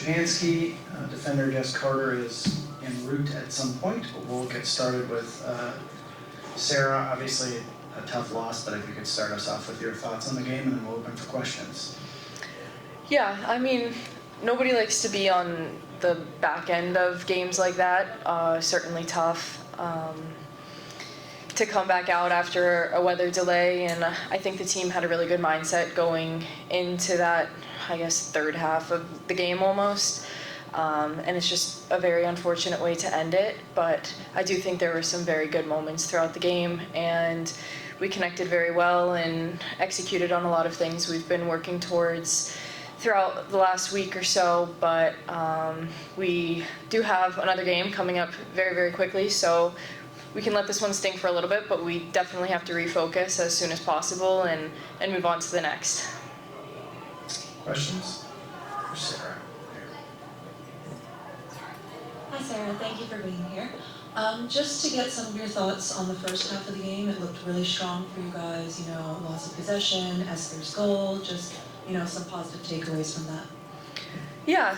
Schupansky. Defender Jess Carter is en route at some point, but we'll get started with Sarah. Obviously a tough loss, but if you could start us off with your thoughts on the game, and then we'll open for questions. Yeah, I mean, nobody likes to be on the back end of games like that. Certainly tough to come back out after a weather delay, and I think the team had a really good mindset going into that, I guess, third half of the game almost. And it's just a very unfortunate way to end it, but I do think there were some very good moments throughout the game, and we connected very well and executed on a lot of things we've been working towards throughout the last week or so, but we do have another game coming up very, very quickly, so we can let this one stink for a little bit, but we definitely have to refocus as soon as possible and move on to the next. Questions? For Sarah. Hi Sarah, thank you for being here. Just to get some of your thoughts on the first half of the game, it looked really strong for you guys, you know, loss of possession, Esther's goal, just, you know, some positive takeaways from that. Yeah,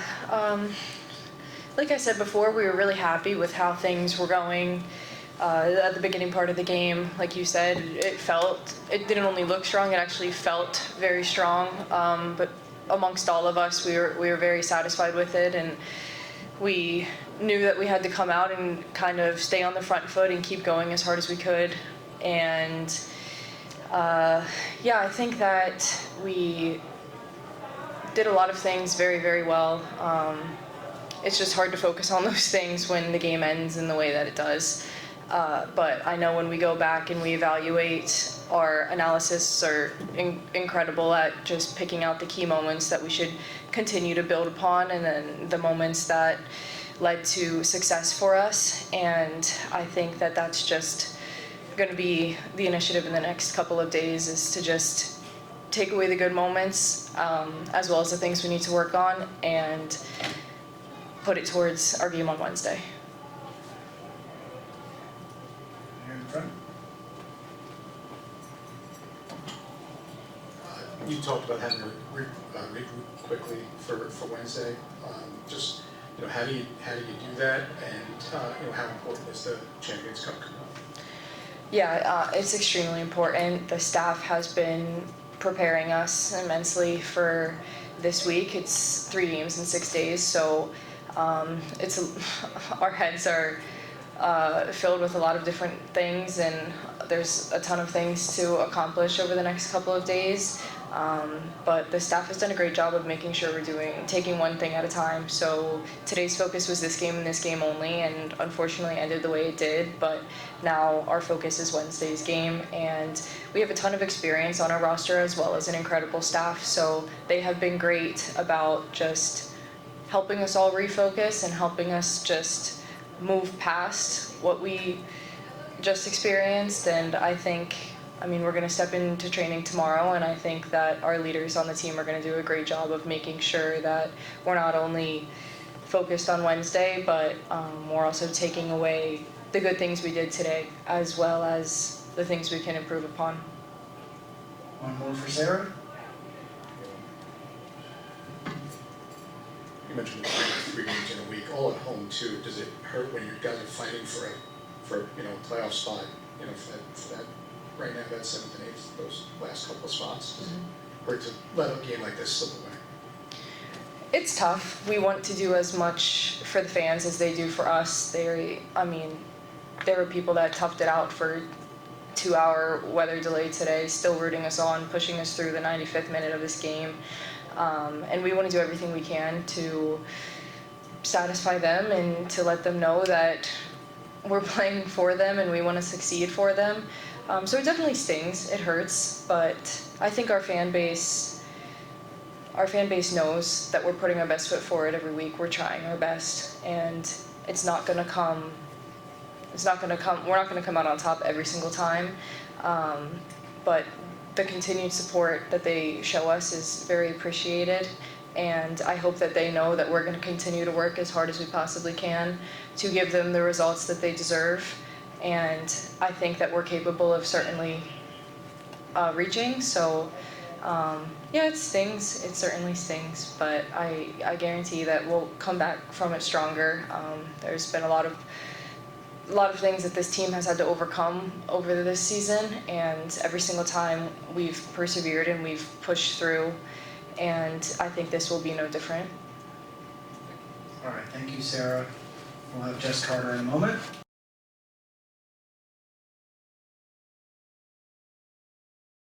like I said before, we were really happy with how things were going at the beginning part of the game. Like you said, it didn't only look strong, it actually felt very strong, but amongst all of us, we were very satisfied with it, and we knew that we had to come out and kind of stay on the front foot and keep going as hard as we could. And yeah, I think that we did a lot of things very, very well. It's just hard to focus on those things when the game ends in the way that it does. But I know when we go back and we evaluate, our analysis are incredible at just picking out the key moments that we should continue to build upon, and then the moments that led to success for us. And I think that that's just going to be the initiative in the next couple of days, is to just take away the good moments as well as the things we need to work on and put it towards our game on Wednesday. Here in front. You talked about having to regroup quickly for Wednesday. Just, you know, how do you do that, and you know, how important is the Champions Cup coming up? Yeah, it's extremely important. The staff has been preparing us immensely for this week. It's 3 games in 6 days, so our heads are filled with a lot of different things, and there's a ton of things to accomplish over the next couple of days. But the staff has done a great job of making sure we're taking one thing at a time. So today's focus was this game and this game only, and unfortunately ended the way it did. But now our focus is Wednesday's game, and we have a ton of experience on our roster as well as an incredible staff. So they have been great about just helping us all refocus and helping us just move past what we just experienced. And I mean, we're going to step into training tomorrow, and I think that our leaders on the team are going to do a great job of making sure that we're not only focused on Wednesday, but we're also taking away the good things we did today, as well as the things we can improve upon. One more for Sarah. You mentioned 3 games in a week, all at home too. Does it hurt when you guys are fighting for you know, a playoff spot? You know, for that right now, that 7th and 8th, those last couple of spots, does it hurt to let a game like this slip away? It's tough. We want to do as much for the fans as they do for us. I mean, there were people that toughed it out for 2-hour weather delay today, still rooting us on, pushing us through the 95th minute of this game. And we want to do everything we can to satisfy them and to let them know that we're playing for them and we want to succeed for them. So it definitely stings, it hurts, but I think our fan base knows that we're putting our best foot forward every week. We're trying our best, and we're not going to come out on top every single time. But the continued support that they show us is very appreciated, and I hope that they know that we're going to continue to work as hard as we possibly can to give them the results that they deserve. And I think that we're capable of certainly reaching, so Yeah, it stings. It certainly stings, but I guarantee that we'll come back from it stronger. There's been a lot of things that this team has had to overcome over this season, and every single time we've persevered and we've pushed through, and I think this will be no different. All right, thank you, Sarah. We'll have Jess Carter in a moment.